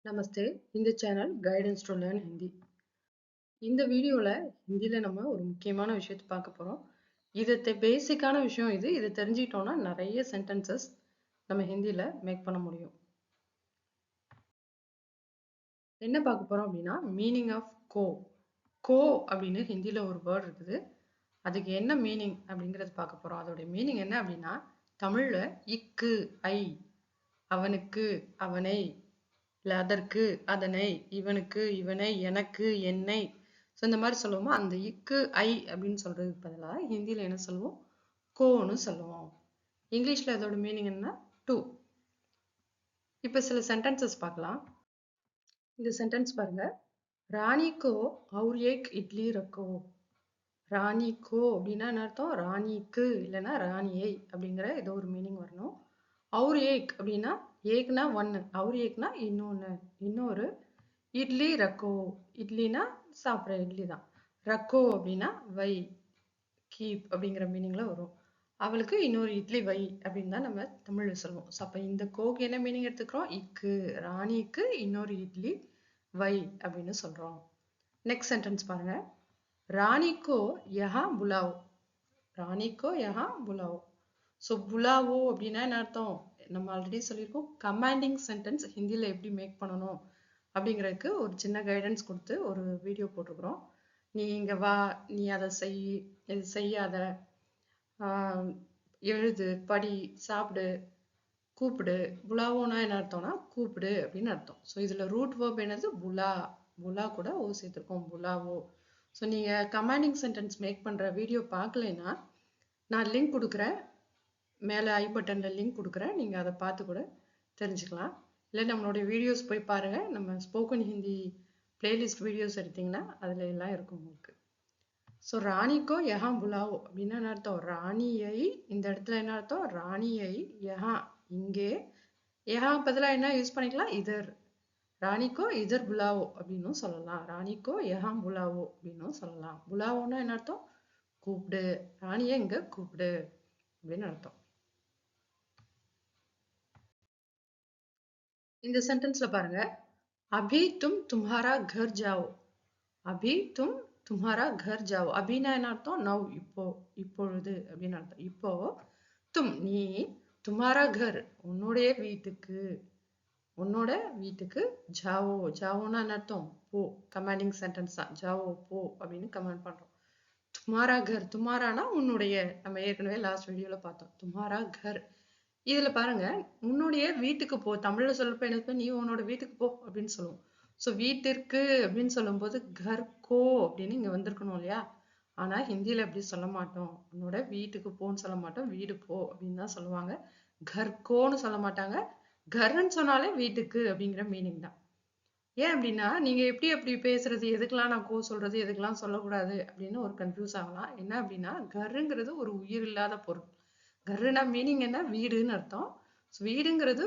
நமஸ்தே. இந்த channel guidance to learn Hindi. இந்த வீடியோல ஹிந்தில நம்ம ஒரு முக்கியமான விஷயத்த பார்க்க போறோம். பேசிக்கான விஷயம் இது. இத தெரிஞ்சுக்கிட்டோம்னா நிறைய சென்டென்சஸ் நம்ம ஹிந்தில மேக் பண்ண முடியும். என்ன பார்க்க போறோம் அப்படின்னா மீனிங் ஆஃப் கோ. கோ அப்படின்னு ஹிந்தில ஒரு வேர்ட் இருக்குது. அதுக்கு என்ன மீனிங் அப்படிங்கறது பார்க்க போறோம். அதோட மீனிங் என்ன அப்படின்னா தமிழ்ல இக்கு, ஐ, அவனுக்கு, அவனை, இல்ல அதற்கு, அதனை, இவனுக்கு, இவனை, எனக்கு, என்னை. ஸோ இந்த மாதிரி சொல்லுவோமா, அந்த இக்கு, ஐ அப்படின்னு சொல்றதுக்கு பதிலாக ஹிந்தியில் என்ன சொல்லுவோம், கோன்னு சொல்லுவோம். இங்கிலீஷ்ல அதோட மீனிங் என்ன, டு. இப்போ சில சென்டென்சஸ் பார்க்கலாம். இந்த சென்டென்ஸ் பாருங்க. ராணி கோ और एक இட்லி ரக்கோ. ராணி கோ அப்படின்னா என்ன அர்த்தம், ராணிக்கு இல்லைன்னா ராணியை அப்படிங்கிற ஏதோ ஒரு மீனிங் வரணும். और एक அப்படின்னா ஏக்னா ஒன்னு, और एकனா இன்னொன்னு, இன்னொரு. இட்லி ரக்கோ, இட்லினா சாப்பிட்ற இட்லி தான். ரக்கோ அப்படின்னா வை, கீப் அப்படிங்கிற மீனிங்ல வரும். அவளுக்கு இன்னொரு இட்லி வை அப்படின்னு தான் நம்ம தமிழ்ல சொல்லுவோம். ஸோ அப்போ இந்த கோக்கு என்ன மீனிங் எடுத்துக்கிறோம், இக்கு, ராணிக்கு இன்னொரு இட்லி வை அப்படின்னு சொல்றோம். நெக்ஸ்ட் சென்டென்ஸ் பாருங்க. ராணிக்கோ யஹா புலாவ். ராணிக்கோ யஹா புலாவ். ஸோ புலாவோ அப்படின்னா என்ன அர்த்தம், நம்ம ஆல்ரெடி சொல்லியிருக்கோம். கமாண்டிங் சென்டென்ஸ் ஹிந்தியில் எப்படி மேக் பண்ணணும் அப்படிங்கிறதுக்கு ஒரு சின்ன கைடன்ஸ் கொடுத்து ஒரு வீடியோ போட்டிருக்கிறோம். நீ இங்கே வா, நீ அதை செய், இது செய்யாத, எழுது, படி, சாப்பிடு, கூப்பிடு. புலாவோனா என்ன அர்த்தம்னா கூப்பிடு அப்படின்னு அர்த்தம். ஸோ இதில் ரூட் வேர்ப் என்னது, புலா. புலா கூட ஓ சேர்த்துருக்கோம், புலாவோ. ஸோ நீங்கள் கமாண்டிங் சென்டென்ஸ் மேக் பண்ணுற வீடியோ பார்க்கலைன்னா நான் லிங்க் கொடுக்குறேன், மேலே ஐ பட்டனில் லிங்க் கொடுக்குறேன், நீங்கள் அதை பார்த்து கூட தெரிஞ்சுக்கலாம். இல்லை நம்மளுடைய வீடியோஸ் போய் பாருங்கள். நம்ம ஸ்போக்கன் ஹிந்தி பிளேலிஸ்ட் வீடியோஸ் எடுத்தீங்கன்னா அதில் எல்லாம் இருக்கும் உங்களுக்கு. ஸோ ராணிக்கோ யஹா புலாவோ அப்படின்னா என்ன அர்த்தம், ராணியை, இந்த இடத்துல என்ன அர்த்தம், ராணியை, யஹா இங்கே, யஹா பதிலாக என்ன யூஸ் பண்ணிக்கலாம், இதர். ராணிக்கோ இதர் புலாவோ அப்படின்னும் சொல்லலாம். ராணிக்கோ யஹா புலாவோ அப்படின்னும் சொல்லலாம். புலாவோன்னா என்ன அர்த்தம், கூப்பிடு, ராணியை இங்க கூப்பிடு அப்படின்னு அர்த்தம். இந்த சென்டென்ஸ்ல பாருங்க. அபி தும் தும்ஹாரா கர் ஜாவோ. அபி தும் தும்ஹாரா கர் ஜாவோ. அபின்னா என்ன அர்த்தம், நவ், இப்போ, இப்பொழுது அப்படின்னு அர்த்தம். இப்போ, தும் நீ, தும்ஹாரா கர் உன்னுடைய வீட்டுக்கு, உன்னோட வீட்டுக்கு, ஜாவோ, ஜாவோன்னா என்ன அர்த்தம், போ. கமாண்டிங் சென்டென்ஸ் தான், ஜாவோ போ அப்படின்னு கமாண்ட் பண்றோம். துமாரா கர், துமாரானா உன்னுடைய, நம்ம ஏற்கனவே லாஸ்ட் வீடியோல பார்த்தோம், துமாரா கர். இதுல பாருங்க, உன்னுடைய வீட்டுக்கு போ, தமிழ்ல சொல்லப்போ என்ன, நீ உன்னோட வீட்டுக்கு போ அப்படின்னு சொல்லுவோம். ஸோ வீட்டிற்கு அப்படின்னு சொல்லும்போது கர் கோ அப்படின்னு இங்க வந்திருக்கணும் இல்லையா. ஆனா ஹிந்தியில அப்படி சொல்ல மாட்டோம். உன்னோட வீட்டுக்கு போன்னு சொல்ல மாட்டோம், வீடு போ அப்படின்னு தான் சொல்லுவாங்க. கர் கோன்னு சொல்ல மாட்டாங்க. கர்ன்னு சொன்னாலே வீட்டுக்கு அப்படிங்கிற மீனிங் தான். ஏன் அப்படின்னா நீங்க எப்படி அப்படி பேசுறது, எதுக்கெல்லாம் நான் கோ சொல்றது, எதுக்கெல்லாம் சொல்லக்கூடாது அப்படின்னு ஒரு கன்ஃபியூஸ் ஆகலாம். என்ன அப்படின்னா கர்ங்கிறது ஒரு உயிர் இல்லாத பொருள். கர்னா மீனிங் என்ன, வீடுன்னு அர்த்தம். வீடுங்கிறது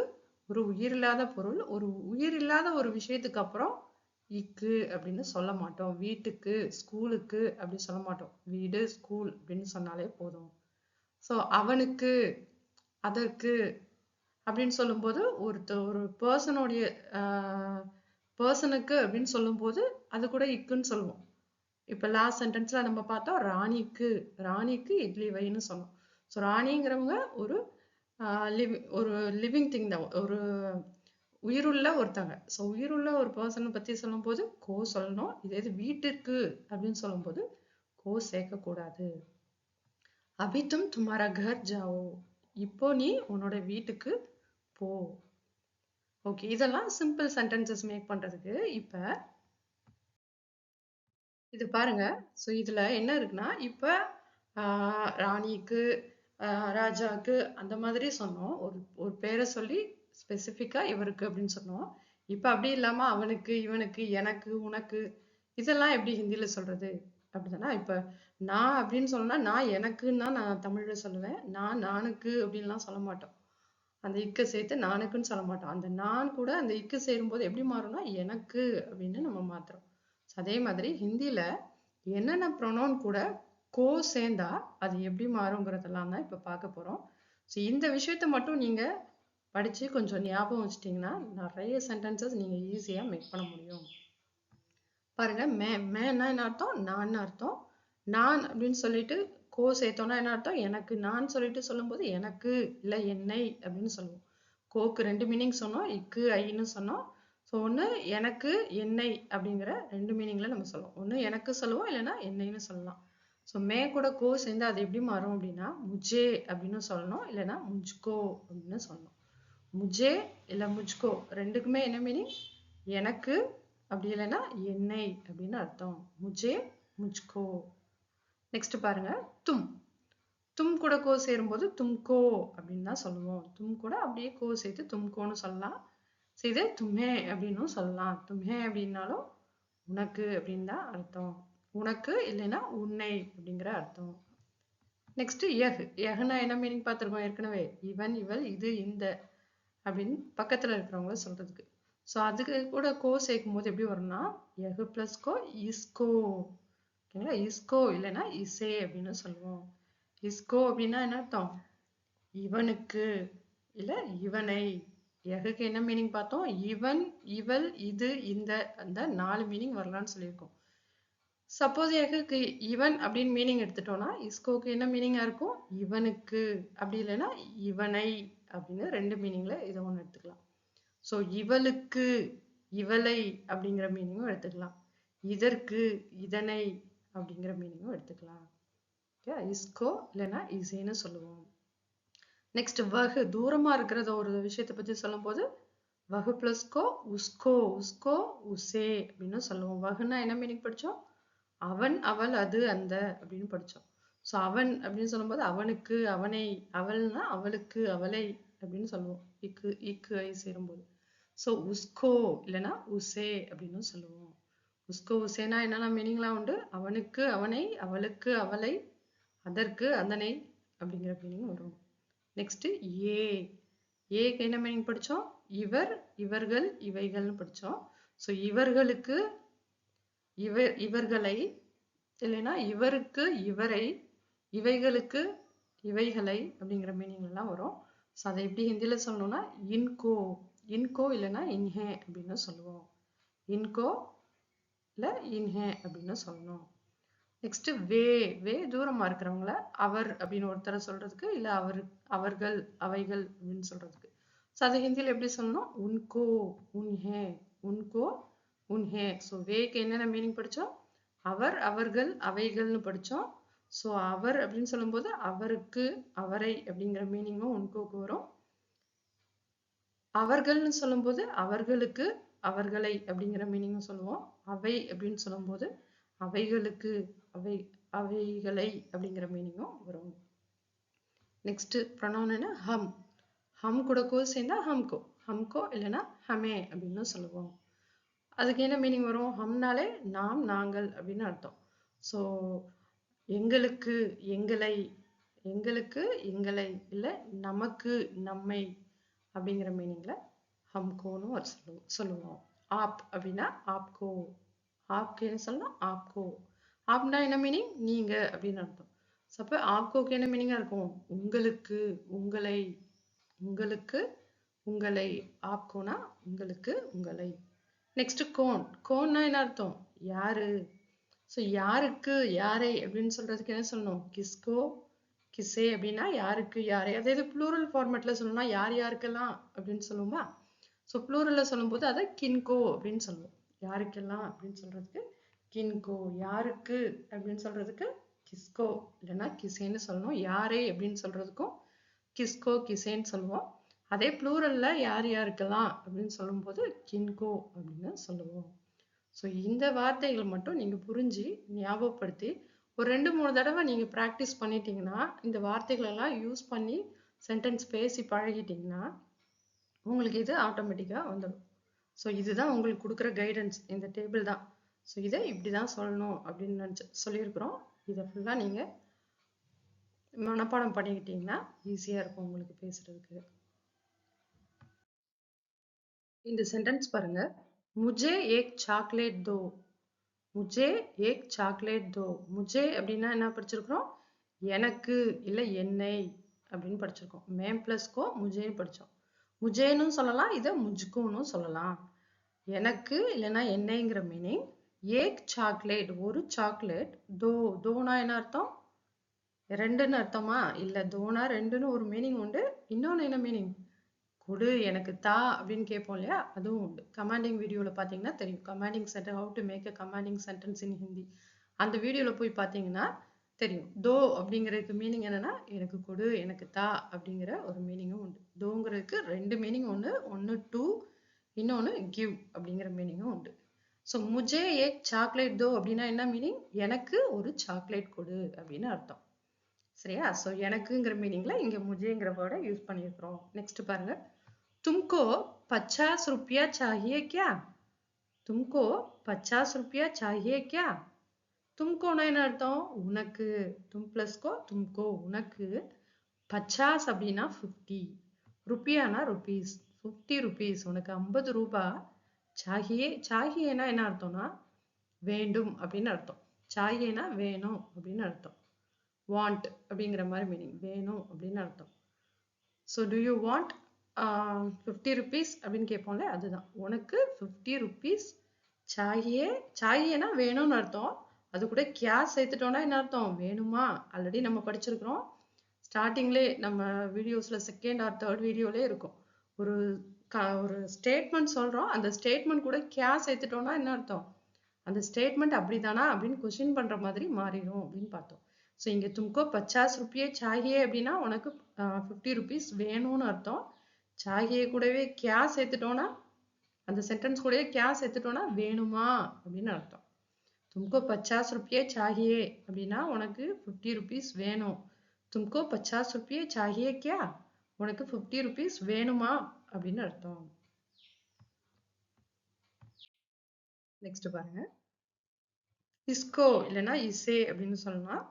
ஒரு உயிர் இல்லாத பொருள். ஒரு உயிர் இல்லாத ஒரு விஷயத்துக்கு அப்புறம் இக்கு அப்படின்னு சொல்ல மாட்டோம். வீட்டுக்கு, ஸ்கூலுக்கு அப்படி சொல்ல மாட்டோம். வீடு, ஸ்கூல் அப்படின்னு சொன்னாலே போதும். ஸோ அவனுக்கு, அதற்கு அப்படின்னு சொல்லும்போது ஒரு பர்சனுடைய பர்சனுக்கு அப்படின்னு சொல்லும்போது அது கூட இக்குன்னு சொல்லுவோம். இப்ப லாஸ்ட் சென்டென்ஸ்ல நம்ம பார்த்தோம் ராணிக்கு, ராணிக்கு இட்லி வைன்னு சொன்னோம். ஸோ ராணிங்கிறவங்க ஒரு ஒரு லிவிங் திங் தான், ஒரு உயிருள்ள ஒருத்தங்க. ஸோ உயிருள்ள ஒரு பர்சனை பத்தி சொல்லும்போது கோ சொல்லணும். இதே இது வீட்டிற்கு அப்படின்னு சொல்லும்போது கோ சேர்க்கக்கூடாது. அபி தும் துமாரா கர் ஜாவோ. இப்போ நீ உன்னோட வீட்டுக்கு போ. ஓகே, இதெல்லாம் சிம்பிள் சென்டென்சஸ் மேக் பண்றதுக்கு. இப்ப இது பாருங்க. ஸோ இதுல என்ன இருக்குன்னா, இப்ப ராணிக்கு, ராஜாக்கு அந்த மாதிரி சொன்னோம். ஒரு ஒரு பேரை சொல்லி ஸ்பெசிஃபிக்கா இவருக்கு அப்படின்னு சொன்னோம். இப்ப அப்படி இல்லாம அவனுக்கு, இவனுக்கு, எனக்கு, உனக்கு, இதெல்லாம் எப்படி ஹிந்தியில சொல்றது அப்படின்னா, இப்ப நான் அப்படின்னு சொன்னா நான் எனக்குன்னு தான் நான் தமிழ்ல சொல்லுவேன். நான் நானுக்கு அப்படின்லாம் சொல்ல மாட்டோம். அந்த இக்க சேர்த்து நானுக்குன்னு சொல்ல மாட்டோம். அந்த நான் கூட அந்த இக்கு சேரும்போது எப்படி மாறும்னா எனக்கு அப்படின்னு நம்ம மாத்துறோம். அதே மாதிரி ஹிந்தியில என்னென்ன ப்ரொனவுன் கூட கோ சேர்ந்தா அது எப்படி மாறுங்கிறதெல்லாம் தான் இப்ப பார்க்க போறோம். ஸோ இந்த விஷயத்த மட்டும் நீங்க படிச்சு கொஞ்சம் ஞாபகம் வச்சிட்டிங்கன்னா நிறைய சென்டென்சஸ் நீங்க ஈஸியா மேக் பண்ண முடியும். பாருங்க, மேன்னா என்ன அர்த்தம்? நான் அர்த்தம். நான் அப்படின்னு சொல்லிட்டு கோ சேர்த்தோம்னா என்ன அர்த்தம்? எனக்கு. நான் சொல்லிட்டு சொல்லும்போது எனக்கு இல்ல என்னை அப்படின்னு சொல்லுவோம். கோக்கு 2 மீனிங் சொன்னோம். இக்கு ஐன்னு சொன்னோம். ஸோ ஒண்ணு எனக்கு என்னை அப்படிங்கிற 2 மீனிங்ல நம்ம சொல்லுவோம். ஒண்ணு எனக்கு சொல்லுவோம், இல்லைன்னா என்னைன்னு சொல்லலாம். ஸோ மே கூட கோ சேர்ந்து அது எப்படி மாறும் அப்படின்னா முஜே அப்படின்னு சொல்லணும், இல்லைன்னா முஜ்கோ அப்படின்னு சொல்லணும். முஜே இல்ல முஜ்கோ ரெண்டுக்குமே என்ன மீனிங்? எனக்கு, அப்படி இல்லைன்னா என்னை அப்படின்னு அர்த்தம். முஜே, முஜ்கோ. நெக்ஸ்ட் பாருங்க, தும். தும் கூட கோ சேரும்போது தும்கோ அப்படின்னு தான் சொல்லுவோம். தும் கூட அப்படியே கோ சேர்த்து தும்கோன்னு சொல்லலாம். இதே தும்ஹே அப்படின்னும் சொல்லலாம். தும்ஹே அப்படின்னாலும் உனக்கு அப்படின்னு தான் அர்த்தம். உனக்கு இல்லைன்னா உன்னை அப்படிங்கிற அர்த்தம். நெக்ஸ்ட் யஹ். யஹ்னா என்ன மீனிங் பார்த்திருக்கோம் ஏற்கனவே. இவன், இவள், இது, இந்த அப்படின்னு பக்கத்துல இருக்கிறவங்கள சொல்றதுக்கு. ஸோ அதுக்கு கூட கோ சேர்க்கும் போது எப்படி வரும்னா யஹ் பிளஸ் கோ இஸ்கோ. ஓகேங்களா? இஸ்கோ இல்லைன்னா இசே அப்படின்னு சொல்லுவோம். இஸ்கோ அப்படின்னா என்ன அர்த்தம்? இவனுக்கு இல்ல இவனை. யஹுக்கு என்ன மீனிங் பார்த்தோம்? இவன், இவள், இது, இந்த, அந்த 4 மீனிங் வரலாம்னு சொல்லியிருக்கோம். சப்போஸ் யஹுக்கு இவன் அப்படின்னு மீனிங் எடுத்துட்டோம்னா இஸ்கோக்கு என்ன மீனிங்கா இருக்கும்? இவனுக்கு, அப்படி இல்லைன்னா இவனை அப்படின்னு 2 மீனிங்ல இதை ஒண்ணு எடுத்துக்கலாம். ஸோ இவளுக்கு, இவளை அப்படிங்கிற மீனிங்கும் எடுத்துக்கலாம். இதற்கு, இதனை அப்படிங்கிற மீனிங்கும் எடுத்துக்கலாம். இஸ்கோ இல்லைன்னா இசைன்னு சொல்லுவோம். நெக்ஸ்ட் வகு. தூரமா இருக்கிறத ஒரு விஷயத்தை பத்தி சொல்லும் போது வகு பிளஸ் கோ உஸ்கோ, உஸ்கோ, உசே அப்படின்னு சொல்லுவோம். வகுனா என்ன மீனிங் படிச்சோம்? அவன், அவள், அது, அந்த அப்படின்னு படிச்சோம். ஸோ அவன் அப்படின்னு சொல்லும்போது அவனுக்கு, அவனை, அவள்னா அவளுக்கு, அவளை அப்படின்னு சொல்லுவோம். இக்கு, இக்கு ஐ சேரும்போது. ஸோ உஸ்கோ இல்லைன்னா உசே அப்படின்னு சொல்லுவோம். உஸ்கோ உசேனா என்னென்ன மீனிங்லாம் உண்டு? அவனுக்கு, அவனை, அவளுக்கு, அவளை, அதற்கு, அதனை அப்படிங்கிற மீனிங் வரும். நெக்ஸ்ட் ஏ. ஏக்கு என்ன மீனிங் படிச்சோம்? இவர், இவர்கள், இவைகள்னு படிச்சோம். ஸோ இவர்களுக்கு, இவர்களை, இல்லைன்னா இவருக்கு, இவரை, இவைகளுக்கு, இவைகளை அப்படிங்கிற மீனிங் எல்லாம் வரும். ஸோ அதை எப்படி ஹிந்தியில சொல்லணும்னா இன்கோ, இன்கோ இல்லைன்னா இன்ஹே அப்படின்னு சொல்லுவோம். இன்கோ இல்ல இன்ஹே அப்படின்னு சொல்லணும். நெக்ஸ்ட் வே. வே தூரமா இருக்கிறவங்கள அவர் அப்படின்னு ஒருத்தரை சொல்றதுக்கு, இல்ல அவர்கள், அவைகள் அப்படின்னு சொல்றதுக்கு. ஸோ அதை ஹிந்தியில எப்படி சொல்லணும்? உன்கோ, உன்ஹே, உன்கோ, உன்ஹே. ஸோ வேக்கு என்னென்ன மீனிங் படிச்சோம்? அவர், அவர்கள், அவைகள்னு படிச்சோம். ஸோ அவர் அப்படின்னு சொல்லும்போது அவருக்கு, அவரை அப்படிங்கிற மீனிங்கும் உன்கோக்கு வரும். அவர்கள்னு சொல்லும்போது அவர்களுக்கு, அவர்களை அப்படிங்கிற மீனிங்கும் சொல்லுவோம். அவை அப்படின்னு சொல்லும்போது அவைகளுக்கு, அவைகளை அப்படிங்கிற மீனிங்கும் வரும். நெக்ஸ்ட் ப்ரொனவுன் என்ன? ஹம். ஹம் கூட கோ சேர்ந்தா ஹம்கோ, ஹம்கோ இல்லைன்னா ஹமே அப்படின்னு சொல்லுவோம். அதுக்கு என்ன மீனிங் வரும்? ஹம்னாலே நாம், நாங்கள் அப்படின்னு அர்த்தம். ஸோ எங்களுக்கு, எங்களை, எங்களுக்கு, எங்களை, இல்ல நமக்கு, நம்மை அப்படிங்கிற மீனிங்ல ஹம்கோன்னு ஒரு சொல்லுவோம். ஆப் அப்படின்னா ஆப்கோ. ஆப்கேன்னு சொல்லலாம் ஆப்கோ. ஆப்னா என்ன மீனிங்? நீங்க அப்படின்னு அர்த்தம். அப்ப ஆப்கோக்கு என்ன மீனிங்கா இருக்கும்? உங்களுக்கு, உங்களை, உங்களுக்கு, உங்களை. ஆப்கோனா உங்களுக்கு, உங்களை. Next cone. கோன்னா என்ன அர்த்தம்? யாரு. ஸோ யாருக்கு, யாரை அப்படின்னு சொல்றதுக்கு என்ன சொல்லணும்? கிஸ்கோ, கிசே அப்படின்னா யாருக்கு, யாரை. அதே இது ப்ளூரல் ஃபார்மேட்ல சொல்லணும்னா யார் யாருக்கெல்லாம் அப்படின்னு சொல்லுவோமா? ஸோ ப்ளூரல்ல சொல்லும்போது அதை கின்கோ அப்படின்னு சொல்லுவோம். யாருக்கெல்லாம் அப்படின்னு சொல்றதுக்கு கின்கோ. யாருக்கு அப்படின்னு சொல்றதுக்கு கிஸ்கோ இல்லைன்னா கிசேன்னு சொல்லணும். யாரை அப்படின்னு சொல்றதுக்கும் கிஸ்கோ, கிசேன்னு சொல்லுவோம். அதே ப்ளூரல்ல யார் யாருக்கெல்லாம் அப்படின்னு சொல்லும்போது கின்கோ அப்படின்னு சொல்லுவோம். ஸோ இந்த வார்த்தைகள் மட்டும் நீங்க புரிஞ்சு ஞாபகப்படுத்தி ஒரு 2-3 தடவை நீங்க ப்ராக்டிஸ் பண்ணிட்டீங்கன்னா, இந்த வார்த்தைகள் எல்லாம் யூஸ் பண்ணி சென்டென்ஸ் பேசி பழகிட்டீங்கன்னா உங்களுக்கு இது ஆட்டோமேட்டிக்கா வந்துடும். ஸோ இதுதான் உங்களுக்கு கொடுக்குற கைடன்ஸ். இந்த டேபிள் தான். ஸோ இதை இப்படிதான் சொல்லணும் அப்படின்னு நினச்சி சொல்லியிருக்கிறோம். இதை ஃபுல்லாக நீங்க மனப்பாடம் பண்ணிக்கிட்டீங்கன்னா ஈஸியா இருக்கும் உங்களுக்கு பேசுறதுக்கு. இந்த சென்டென்ஸ் பாருங்க. முஜே ஏக் சாக்லேட் தோ. முஜே ஏக் சாக்லேட் தோ. முஜே அப்படின்னா என்ன படிச்சிருக்கிறோம்? எனக்கு இல்ல என்னை அப்படின்னு படிச்சிருக்கோம். மேம் பிளஸ் கோ முஜேன்னு படிச்சோம். முஜேன்னு சொல்லலாம், இதை முஜ்கோன்னு சொல்லலாம். எனக்கு இல்லைன்னா என்னைங்கிற மீனிங். ஏக் சாக்லேட், ஒரு சாக்லேட். தோ, தோனா என்ன அர்த்தம்? ரெண்டுன்னு அர்த்தமா? இல்ல, தோனா ரெண்டுன்னு ஒரு மீனிங் உண்டு. இன்னொன்னு என்ன மீனிங்? கொடு, எனக்கு தா அப்படின்னு கேட்போம் இல்லையா, அதுவும் உண்டு. கமாண்டிங் வீடியோல பாத்தீங்கன்னா தெரியும். Commanding sentence, how to make a commanding sentence in Hindi, அந்த வீடியோல போய் பாத்தீங்கன்னா தெரியும். தோ அப்படிங்கிறதுக்கு மீனிங் என்னன்னா எனக்கு கொடு, எனக்கு தா அப்படிங்கிற ஒரு மீனிங்கும் உண்டு. தோங்கிறதுக்கு ரெண்டு மீனிங் உண்டு. ஒன்னு டு, இன்னொன்னு கிவ் அப்படிங்கிற மீனிங்கும் உண்டு. ஸோ முஜே ஏக் சாக்லேட் தோ அப்படின்னா என்ன மீனிங்? எனக்கு ஒரு சாக்லேட் கொடு அப்படின்னு அர்த்தம். சரியா? ஸோ எனக்குங்கிற மீனிங்ல இங்க முஜேங்கிற வேர்டை யூஸ் பண்ணியிருக்கிறோம். நெக்ஸ்ட் பாருங்க. तुमको 50 रुपया चाहिए क्या? तुमको 50 रुपया चाहिए क्या? तुमको என்ன அர்த்தம்? உனக்கு. தும் பிளஸ் கோ தும்கோ, உனக்கு. 50 அப்படின்னா 50, ருப்பியானா ருபீஸ், 50 ருபீஸ், உனக்கு 50 ரூபாய். சாகியே, சாகியேனா என்ன அர்த்தம்னா வேண்டும் அப்படின்னு அர்த்தம். சாகியேனா வேணும் அப்படின்னு அர்த்தம். வாண்ட் அப்படிங்கிற மாதிரி மீனிங், வேணும் அப்படின்னு அர்த்தம். So to you want 50 rupees அப்படின்னு கேட்போம்ல, அதுதான். உனக்கு 50 ருபீஸ் சாகியே. சாகியேனா வேணும்னு அர்த்தம். அது கூட கியா சேர்த்துட்டோம்னா என்ன அர்த்தம்? வேணுமா. ஆல்ரெடி நம்ம படிச்சிருக்கிறோம். ஸ்டார்டிங்லேயே நம்ம வீடியோஸ்ல செகண்ட் ஆர் தேர்ட் வீடியோலே இருக்கும். ஒரு ஒரு ஸ்டேட்மெண்ட் சொல்றோம், அந்த ஸ்டேட்மெண்ட் கூட கியா சேர்த்துட்டோம்னா என்ன அர்த்தம்? அந்த ஸ்டேட்மெண்ட் அப்படிதானா அப்படின்னு கொஸ்டின் பண்ற மாதிரி மாறிடும் அப்படின்னு பார்த்தோம். ஸோ இங்க தும்கோ 50 ருப்பியே சாகியே அப்படின்னா உனக்கு 50 ருபீஸ் வேணும்னு அர்த்தம். சாகியே கூடவே கியா சேர்த்துட்டோம்னா, அந்த சென்டென்ஸ் கூடவே கியா சேர்த்துட்டோம்னா வேணுமா அப்படின்னு அர்த்தம். தும்கோ 50 ருப்பியே சாகியே அப்படின்னா உனக்கு 50 ருபீஸ் வேணும். தும்கோ 50 ருப்பியே சாகியே கியா, உனக்கு 50 ருபீஸ் வேணுமா அப்படின்னு அர்த்தம். நெக்ஸ்ட் பாருங்க. இஸ்கோ இல்லைன்னா இசே அப்படின்னு சொல்லலாம்.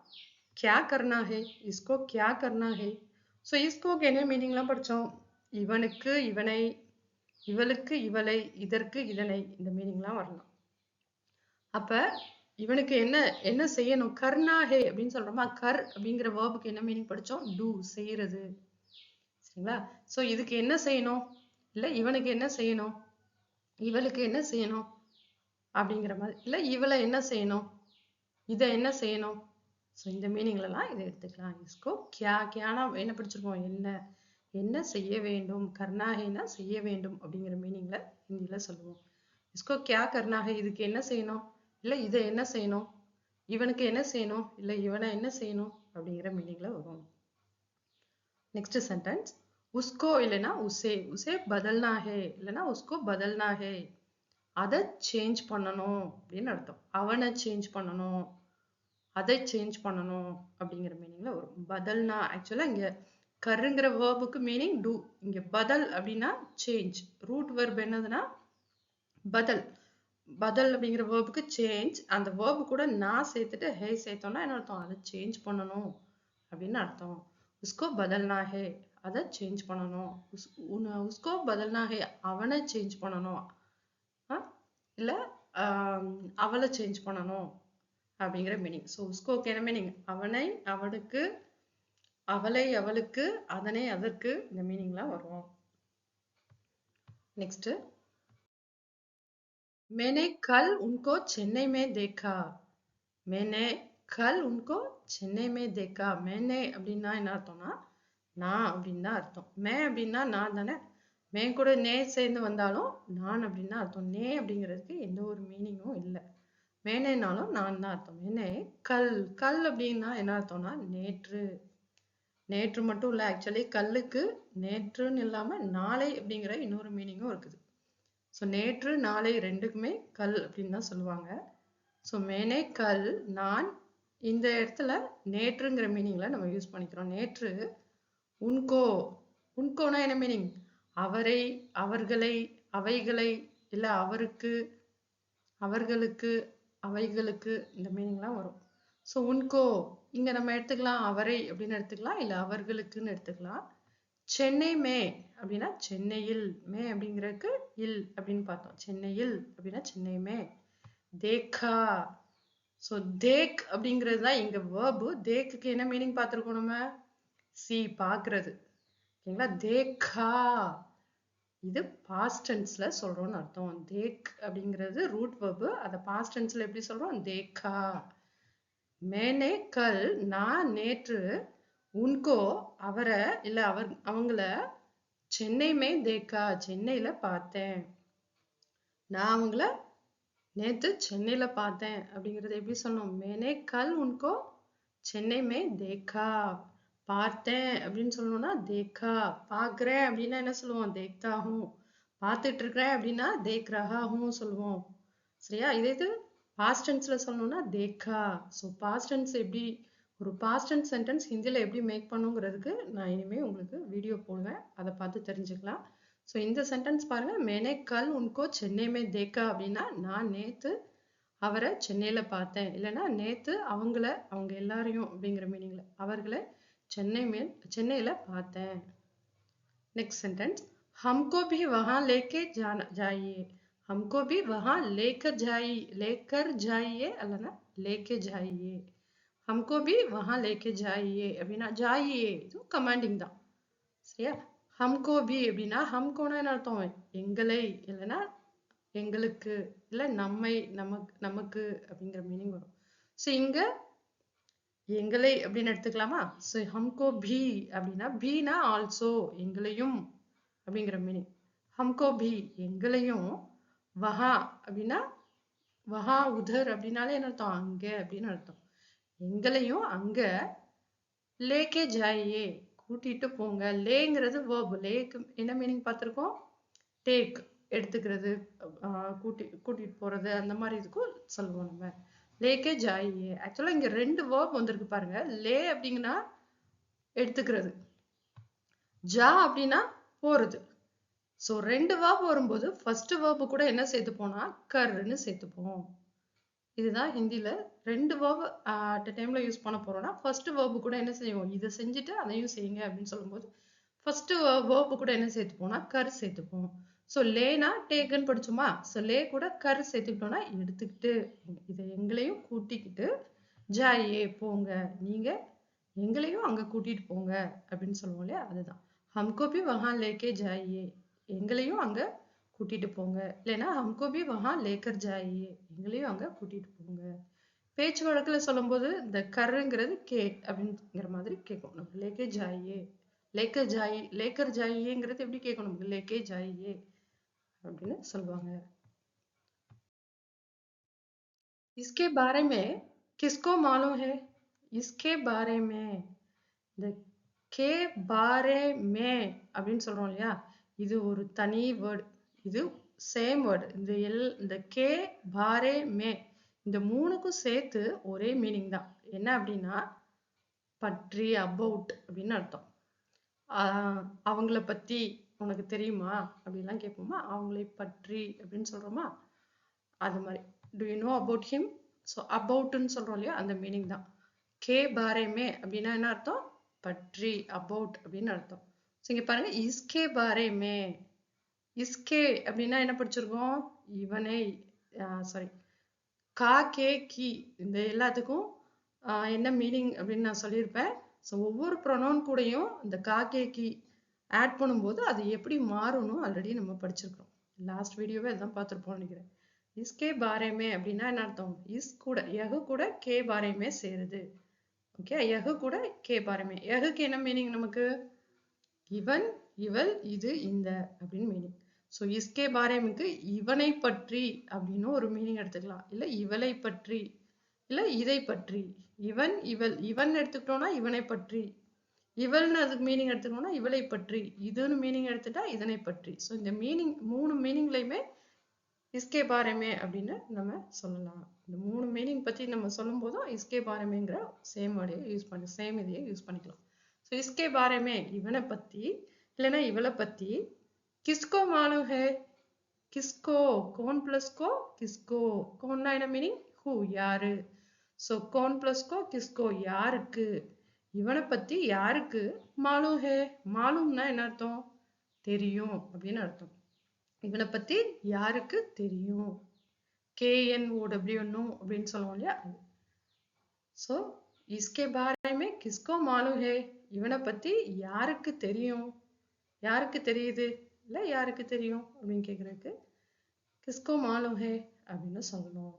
क्या करना है, इसको क्या करना है. ஸோ இஸ்கோக்கு என்ன மீனிங்லாம் படித்தோம்? இவனுக்கு இவனை, இவளுக்கு இவளை, இதற்கு இதனை, இந்த மீனிங்லாம் வரலாம். அப்ப இவனுக்கு என்ன என்ன செய்யணும்? கர்னா ஹே அப்படின்னு சொல்றோமா. கர் அப்படிங்கிற வேர்புக்கு என்ன மீனிங் படிச்சோம்? டூ, செய்யறது. சரிங்களா? ஸோ இதுக்கு என்ன செய்யணும்? இல்ல இவனுக்கு என்ன செய்யணும், இவளுக்கு என்ன செய்யணும் அப்படிங்கிற மாதிரி. இல்ல இவளை என்ன செய்யணும், இதை என்ன செய்யணும். ஸோ இந்த மீனிங்லலாம் இதை எடுத்துக்கலாம். இஸ்கோ கியா, கியானா என்ன படிச்சிருக்கோம்? என்ன, என்ன செய்ய வேண்டும். கர்னாஹேனா செய்ய வேண்டும் அப்படிங்கிற மீனிங்ல ஹிந்தியில சொல்லுவோம். இஸ்கோ கியா கர்னாஹே, இதுக்கு என்ன செய்யணும், இல்லை இதை என்ன செய்யணும், இவனுக்கு என்ன செய்யணும், இல்லை இவனை என்ன செய்யணும் அப்படிங்கிற மீனிங்ல வரும். Next sentence. உஸ்கோ இல்லைன்னா உசே, உசே பதல்னா ஹே இல்லைன்னா உஸ்கோ பதல்னா ஹே, அதை சேஞ்ச் பண்ணணும் அப்படின்னு அர்த்தம். அவனை சேஞ்ச் பண்ணணும், அதை சேஞ்ச் பண்ணணும் அப்படிங்கிற மீனிங்ல வரும். பதல்னா ஆக்சுவலா இங்க கருங்கிற வேர்புக்கு மீனிங் டூ. இங்க பதல் அப்படின்னா சேஞ்ச். ரூட் வெர்ப் என்னதுன்னா பதல். பதல் அப்படிங்கிற வேர்புக்கு சேஞ்ச். அந்த வேர்பு கூட நான் சேர்த்துட்டு ஹே சேர்த்தோம்னா என்ன அர்த்தம்? அதை சேஞ்ச் பண்ணணும் அப்படின்னு அர்த்தம். உஸ்கோ பதல்னா ஹே, அதை சேஞ்ச் பண்ணணும். உஸ்கோ பதல்னா ஹே, அவனை சேஞ்ச் பண்ணணும். இல்ல அவளை சேஞ்ச் பண்ணணும் அப்படிங்கிற மீனிங். ஸோ உஸ்கோக்கு என்ன மீனிங்? அவனை அவனுக்கு, அவளை அவளுக்கு, அதனை அதற்கு, இந்த மீனிங்லாம் வரும். நெக்ஸ்ட். मैंने कल उनको चेन्नई में देखा. मैंने कल उनको चेन्नई में देखा. मैंने அப்படின்னா என்ன அர்த்தம்னா நான் அப்படின்னு தான் அர்த்தம். மே அப்படின்னா நான் தானே. மே கூட நே சேர்ந்து வந்தாலும் நான் அப்படின்னு தான் அர்த்தம். நே அப்படிங்கிறதுக்கு எந்த ஒரு மீனிங்கும் இல்லை. மேனேனாலும் நான் தான் அர்த்தம். மேனே கல், கல் அப்படின்னா என்ன அர்த்தம்னா நேற்று. நேற்று மட்டும் இல்லை, ஆக்சுவலி கல்லுக்கு நேற்றுன்னு இல்லாம நாளை அப்படிங்கிற இன்னொரு மீனிங்கும் இருக்குது. ஸோ நேற்று நாளை ரெண்டுக்குமே கல் அப்படின்னு தான் சொல்லுவாங்க. ஸோ மேனே கல், நான். இந்த இடத்துல நேற்றுங்கிற மீனிங்ல நம்ம யூஸ் பண்ணிக்கிறோம். நேற்று. உன்கோ, உன்கோனா என்ன மீனிங்? அவரை, அவர்களை, அவைகளை, இல்ல அவருக்கு, அவர்களுக்கு, அவைகளுக்கு, இந்த மீனிங்லாம் வரும். ஸோ உன்கோ இங்க நம்ம எடுத்துக்கலாம் அவரை அப்படின்னு எடுத்துக்கலாம், இல்ல அவர்களுக்குன்னு எடுத்துக்கலாம். சென்னை மே அப்படின்னா சென்னையில், மே அப்படிங்கிறதுக்கு இல் அப்படின்னு பார்த்தோம். சென்னையில் அப்படின்னா சென்னை மே. தேக்கா. ஸோ தேக் அப்படிங்கிறது தான் இங்க வேர்பு. தேக்குக்கு என்ன மீனிங் பார்த்துருக்கோம் நம்ம? சி, பார்க்கறது. ஓகேங்களா? தேக்கா, இது பாஸ்ட் டென்ஸ்ல சொல்றோம்னு அர்த்தம். தேக் அப்படிங்கிறது ரூட் வெர்பு. அதை பாஸ்ட் டென்ஸ்ல எப்படி சொல்றோம்? தேக்கா. மேனே கல், நான் நேற்று, உன்கோ அவரை இல்ல அவங்கள சென்னை மே தேக்கா, சென்னையில பார்த்தேன். நான் அவங்கள நேத்து சென்னையில பார்த்தேன் அப்படிங்கறத எப்படி சொல்லணும்? மேனே கல் உன்கோ சென்னை மே தேக்கா. பார்த்தேன் அப்படின்னு சொல்லணும்னா தேக்கா. பாக்குறேன் அப்படின்னா என்ன சொல்லுவோம்? தேக்தா ஹூம். பார்த்துட்டு இருக்கிறேன் அப்படின்னா தேக் ரஹா ஹூம் சொல்லுவோம். சரியா? இதே இது பாஸ்ட் டென்ஸ்ல சொல்லணும்னா தேக்கா. ஸோ பாஸ்ட் டென்ஸ் எப்படி ஒரு பாஸ்ட் டென்ஸ் சென்டென்ஸ் ஹிந்தியில எப்படி மேக் பண்ணுங்கிறதுக்கு நான் இனிமே உங்களுக்கு வீடியோ போடுவேன். அதை பார்த்து தெரிஞ்சுக்கலாம். ஸோ இந்த சென்டென்ஸ் பாருங்க. மேனே கல் உன்கோ சென்னை மே தேக்கா அப்படின்னா நான் நேத்து அவரை சென்னையில பார்த்தேன். இல்லைன்னா நேத்து அவங்க எல்லாரையும் அப்படிங்கிற மீனிங்ல அவர்களை சென்னையில பார்த்தேன். नेक्स्ट सेंटेंस, हमको भी वहां लेके जाइए. हमको भी वहां लेकर जाइए அல்லனா लेके जाइए. हमको भी वहां लेके जाइए அப்படின்னா जाइए இது கமாண்டிங் தான். சரியா? हमको भी அப்படின்னா हमकोனா என்ன அர்த்தம்? எங்களை இல்லனா எங்களுக்கு இல்ல நமக்கு அப்படிங்கிற மீனிங் வரும். சோ இங்க எங்களை அப்படின்னு எடுத்துக்கலாமா? சோ हमको भी அப்படின்னா பீனா ஆல்சோ எங்களையும் அப்படிங்கிற மீனிங். हमको भी எங்களையும், வஹா அப்படின்னா வஹா உதர் அப்படின்னாலே என்ன அர்த்தம்? அங்க அப்படின்னு அர்த்தம். எங்களையும் அங்க லேக்கே ஜாயே கூட்டிட்டு போங்க. லேங்கிறது verb. லேக்கு என்ன மீனிங் பார்த்திருக்கோம்? டேக் எடுத்துக்கிறது, கூட்டிட்டு போறது அந்த மாதிரி இதுக்கும் சொல்லுவோம் நம்ம. லேக்கே ஜாயே. ஆக்சுவலா இங்க 2 verb வந்திருக்கு பாருங்க. லே அப்படிங்கன்னா எடுத்துக்கிறது, ஜா அப்படின்னா போறது. சோ 2 verb வரும்போது ஃபர்ஸ்ட் verb கூட என்ன சேர்த்துப்போம்னா கர்ன்னு சேர்த்துப்போம். இதுதான் ஹிந்தில 2 verb அட் டைம்ல யூஸ் பண்ண போறோம்னா ஃபர்ஸ்ட் verb கூட என்ன செய்வோம்? இதை செஞ்சுட்டு அதையும் செய்யுங்க அப்படின்னு சொல்லும்போது ஃபர்ஸ்ட் verb கூட என்ன சேர்த்துப்போம்னா கர் சேர்த்துப்போம். சோ லேனா டேக்குன்னு படிச்சோமா? சோ லே கூட கர் சேர்த்துக்கிட்டோம்னா எடுத்துக்கிட்டு, இதை எங்களையும் கூட்டிக்கிட்டு ஜாயே போங்க, நீங்க எங்களையும் அங்க கூட்டிட்டு போங்க அப்படின்னு சொல்லுவோம் இல்லையா? அதுதான் हमको भी वहां लेके जाइए. எங்களையும் அங்க கூட்டிட்டு போங்க. இல்லைன்னா हमको भी वहां लेकर जाइए. எங்களையும் அங்க கூட்டிட்டு போங்க. பேச்சு வழக்குல சொல்லும்போது இந்த கர்ங்கிறது கே அப்படிங்கிற மாதிரி கேட்கும். நம்ம லேக்கே ஜாயே, லேக்கர் ஜாயிங்கிறது எப்படி கேட்கும்? நமக்கு லேக்கே ஜாயே அப்படின்னு சொல்லுவாங்க. इसके बारे में किसको मालूम है? इसके बारे में இந்த கே பாரே மே அப்படின்னு சொல்றோம் இல்லையா? இது ஒரு தனி வேர்டு. இது சேம் வேர்டு. இந்த கே பாரே மே இந்த 3க்கும் சேர்த்து ஒரே மீனிங் தான். என்ன அப்படின்னா பற்றி, அபவுட் அப்படின்னு அர்த்தம். அவங்கள பத்தி உனக்கு தெரியுமா அப்படின்லாம் கேட்போமா? அவங்களை பற்றி அப்படின்னு சொல்றோமா? அது மாதிரி do you know about him? So அபவுட்னு சொல்றோம் இல்லையா? அந்த மீனிங் தான். கே பாரேமே அப்படின்னா என்ன அர்த்தம்? பற்றி, அபவுட் அப்படின்னு அர்த்தம். ஸோ இங்க பாருங்க, இஸ்கே பாரேமே. இஸ்கே அப்படின்னா என்ன படிச்சிருக்கோம்? இவனை, சாரி, கா கே கி இந்த எல்லாத்துக்கும் என்ன மீனிங் அப்படின்னு நான் சொல்லியிருப்பேன். ஸோ ஒவ்வொரு ப்ரொனவுன் கூடயும் இந்த கா கே கி ஆட் பண்ணும்போது அது எப்படி மாறணும் ஆல்ரெடி நம்ம படிச்சிருக்கோம். லாஸ்ட் வீடியோவே அதான் பார்த்துருப்போம் நினைக்கிறேன். இஸ்கே பாரேமே அப்படின்னா என்ன அர்த்தம்? இஸ் கூட யஹு கூட கே பாரேமே சேருது. ஓகே, யஹு கூட கே பாரேமே. யஹுக்கு என்ன மீனிங் நமக்கு? இவன், இவள், இது, இந்த அப்படின்னு மீனிங். ஸோ இஸ்கே பாரேமுக்கு இவனை பற்றி அப்படின்னு ஒரு மீனிங் எடுத்துக்கலாம். இல்லை இவளை பற்றி, இல்லை இதை பற்றி. இவன், இவள், இவன் எடுத்துக்கிட்டோம்னா இவனை பற்றி, இவள்னு அதுக்கு மீனிங் எடுத்துக்கணும்னா இவளை பற்றி, இதுன்னு மீனிங் எடுத்துட்டா இதனை பற்றி. ஸோ இந்த மீனிங் 3 மீனிங்லையுமே இஸ்கே பாரேமே அப்படின்னு நம்ம சொல்லலாம். இந்த 3 மீனிங் பத்தி நம்ம சொல்லும் போதும் இஸ்கே பாரேமேங்கிற சேம் இதையே யூஸ் பண்ணிக்கலாம். ஸோ இஸ்கே பாரேமே இவனை பத்தி இல்லைன்னா இவளை பத்தி. கிஸ்கோ மாலூம் ஹே? கிஸ்கோ, கோன் பிளஸ் கோ கிஸ்கோ. கோன்னா என்ன மீனிங்? ஹூ, யாரு. ஸோ கோன் பிளஸ் கோ கிஸ்கோ, யாருக்கு. இவனை பத்தி யாருக்கு மாலூம் ஹே? மாலூம்னா என்ன அர்த்தம்? தெரியும் அப்படின்னு அர்த்தம். இவனை பத்தி யாருக்கு தெரியும்? KNOW அப்படின்னு சொல்லுவோம் இல்லையா? ஸோ இஸ்கே பாரேமே கிஸ்கோ மாலூம் ஹே? இவனை பத்தி யாருக்கு தெரியும்? யாருக்கு தெரியுது? இல்லை யாருக்கு தெரியும் அப்படின்னு கேட்குறதுக்கு கிஸ்கோ மாலும் ஹே அப்படின்னு சொல்லணும்.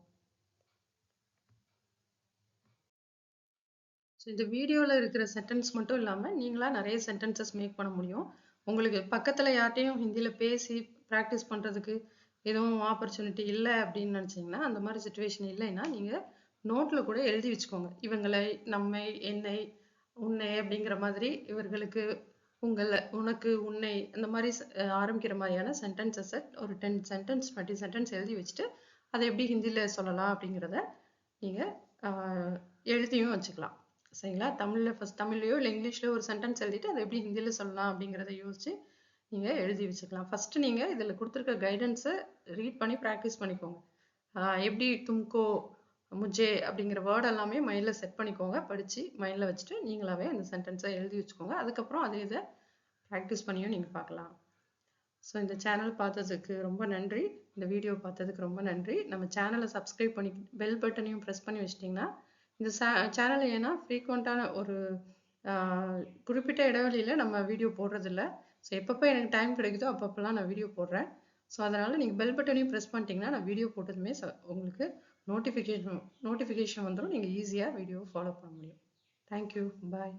ஸோ இந்த வீடியோவில் இருக்கிற சென்டென்ஸ் மட்டும் இல்லாமல் நீங்களா நிறைய சென்டென்சஸ் மேக் பண்ண முடியும். உங்களுக்கு பக்கத்தில் யார்ட்டையும் ஹிந்தியில் பேசி ப்ராக்டிஸ் பண்ணுறதுக்கு எதுவும் ஆப்பர்ச்சுனிட்டி இல்லை அப்படின்னு நினச்சிங்கன்னா, அந்த மாதிரி சுச்சுவேஷன் இல்லைன்னா நீங்கள் நோட்டில் கூட எழுதி வச்சுக்கோங்க. இவங்களை, நம்மை, என்னை, உன்னை அப்படிங்கிற மாதிரி இவர்களுக்கு, உங்களை, உனக்கு, உன்னை அந்த மாதிரி ஆரம்பிக்கிற மாதிரியான சென்டென்சஸை ஒரு 10 சென்டென்ஸ் 20 சென்டென்ஸ் எழுதி வச்சுட்டு அதை எப்படி ஹிந்தியில் சொல்லலாம் அப்படிங்கிறத நீங்கள் எழுதியும் வச்சுக்கலாம். சரிங்களா? தமிழில் ஃபஸ்ட் தமிழ்லையோ இல்லை இங்கிலீஷ்லையோ ஒரு சென்டென்ஸ் எழுதிட்டு அதை எப்படி ஹிந்தியில் சொல்லலாம் அப்படிங்கிறத யோசிச்சு நீங்கள் எழுதி வச்சுக்கலாம். ஃபஸ்ட்டு நீங்கள் இதில் கொடுத்துருக்க கைடன்ஸை ரீட் பண்ணி ப்ராக்டிஸ் பண்ணிக்கோங்க. எப்படி தும்கோ, முஜே அப்படிங்கிற வேர்ட் எல்லாமே மைண்டில் செட் பண்ணிக்கோங்க. படித்து மைண்டில் வச்சுட்டு நீங்களாவே அந்த சென்டென்ஸை எழுதி வச்சுக்கோங்க. அதுக்கப்புறம் அதே இதை ப்ராக்டிஸ் பண்ணியும் நீங்கள் பார்க்கலாம். ஸோ இந்த சேனல் பார்த்ததுக்கு ரொம்ப நன்றி. இந்த வீடியோ பார்த்ததுக்கு ரொம்ப நன்றி. நம்ம சேனலை சப்ஸ்கிரைப் பண்ணி பெல் பட்டனையும் ப்ரெஸ் பண்ணி வச்சிட்டிங்கன்னா இந்த சேனல் ஏன்னா ஃப்ரீக்வெண்ட்டான ஒரு குறிப்பிட்ட இடைவெளியில் நம்ம வீடியோ போடுறதில்ல. ஸோ எப்பப்போ எனக்கு டைம் கிடைக்குதோ அப்பப்போலாம் நான் வீடியோ போடுறேன். ஸோ அதனால் நீங்கள் பெல் பட்டனையும் ப்ரெஸ் பண்ணிட்டீங்கன்னா நான் வீடியோ போட்டதுமே உங்களுக்கு நோட்டிஃபிகேஷன் வந்துடும். நீங்கள் ஈஸியாக வீடியோவை ஃபாலோ பண்ண முடியும். தேங்க்யூ. பாய்.